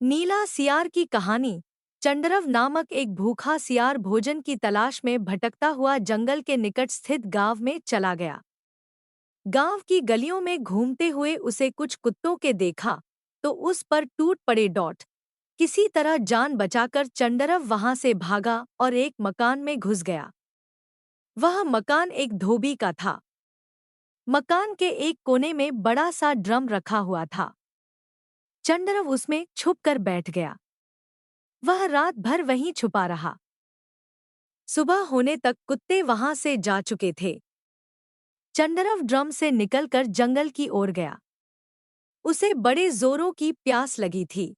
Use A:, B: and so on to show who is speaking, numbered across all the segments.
A: नीला सियार की कहानी। चंडरव नामक एक भूखा सियार भोजन की तलाश में भटकता हुआ जंगल के निकट स्थित गांव में चला गया। गांव की गलियों में घूमते हुए उसे कुछ कुत्तों के देखा तो उस पर टूट पड़े। किसी तरह जान बचाकर चंडरव वहां से भागा और एक मकान में घुस गया। वह मकान एक धोबी का था। मकान के एक कोने में बड़ा सा ड्रम रखा हुआ था। चंडरव उसमें छुप कर बैठ गया। वह रात भर वहीं छुपा रहा। सुबह होने तक कुत्ते वहां से जा चुके थे। चंडरव ड्रम से निकलकर जंगल की ओर गया। उसे बड़े जोरों की प्यास लगी थी।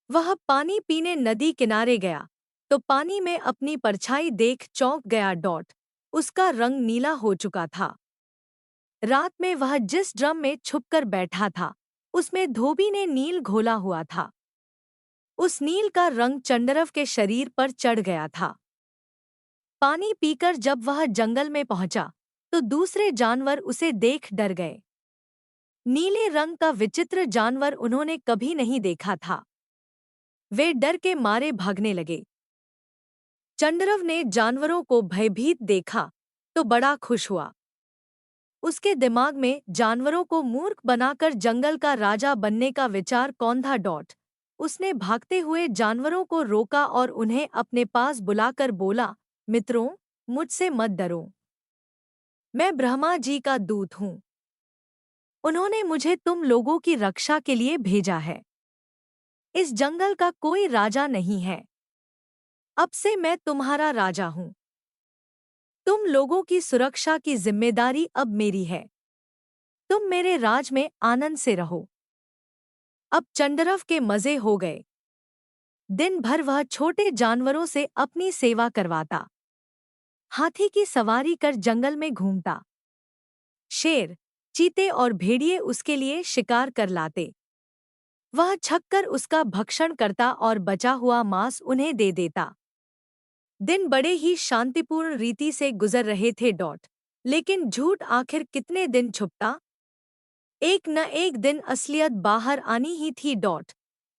A: वह पानी पीने नदी किनारे गया तो पानी में अपनी परछाई देख चौंक गया। उसका रंग नीला हो चुका था। रात में वह जिस ड्रम में छुपकर बैठा था उसमें धोबी ने नील घोला हुआ था। उस नील का रंग चंडरव के शरीर पर चढ़ गया था। पानी पीकर जब वह जंगल में पहुंचा तो दूसरे जानवर उसे देख डर गए। नीले रंग का विचित्र जानवर उन्होंने कभी नहीं देखा था। वे डर के मारे भागने लगे। चंडरव ने जानवरों को भयभीत देखा तो बड़ा खुश हुआ। उसके दिमाग में जानवरों को मूर्ख बनाकर जंगल का राजा बनने का विचार कौंधा। उसने भागते हुए जानवरों को रोका और उन्हें अपने पास बुलाकर बोला, मित्रों, मुझसे मत डरो। मैं ब्रह्मा जी का दूत हूँ। उन्होंने मुझे तुम लोगों की रक्षा के लिए भेजा है। इस जंगल का कोई राजा नहीं है। अब से मैं तुम्हारा राजा हूँ। तुम लोगों की सुरक्षा की जिम्मेदारी अब मेरी है। तुम मेरे राज में आनंद से रहो। अब चंडरव के मजे हो गए। दिन भर वह छोटे जानवरों से अपनी सेवा करवाता। हाथी की सवारी कर जंगल में घूमता। शेर, चीते और भेड़िए उसके लिए शिकार कर लाते। वह छककर उसका भक्षण करता और बचा हुआ मांस उन्हें दे देता। दिन बड़े ही शांतिपूर्ण रीति से गुजर रहे थे। लेकिन झूठ आखिर कितने दिन छुपता। एक न एक दिन असलियत बाहर आनी ही थी।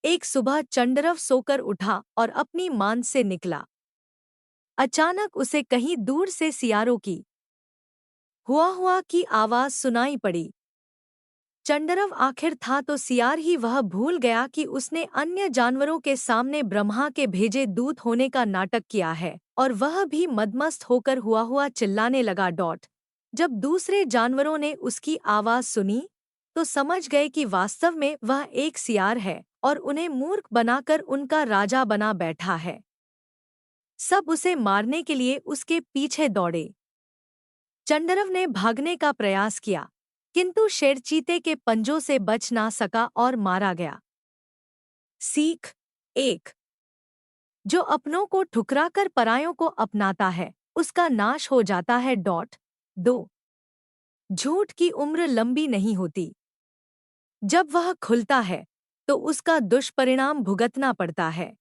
A: एक सुबह चंडरव सोकर उठा और अपनी मांद से निकला। अचानक उसे कहीं दूर से सियारों की हुआ की आवाज सुनाई पड़ी। चंडरव आखिर था तो सियार ही वह भूल गया कि उसने अन्य जानवरों के सामने ब्रह्मा के भेजे दूत होने का नाटक किया है और वह भी मदमस्त होकर हुआ चिल्लाने लगा। जब दूसरे जानवरों ने उसकी आवाज सुनी तो समझ गए कि वास्तव में वह एक सियार है और उन्हें मूर्ख बनाकर उनका राजा बना बैठा है। सब उसे मारने के लिए उसके पीछे दौड़े। चंडरव ने भागने का प्रयास किया किंतु शेर चीते के पंजों से बच ना सका और मारा गया। सीख एक, जो अपनों को ठुकराकर परायों को अपनाता है उसका नाश हो जाता है। दो, झूठ की उम्र लंबी नहीं होती। जब वह खुलता है तो उसका दुष्परिणाम भुगतना पड़ता है।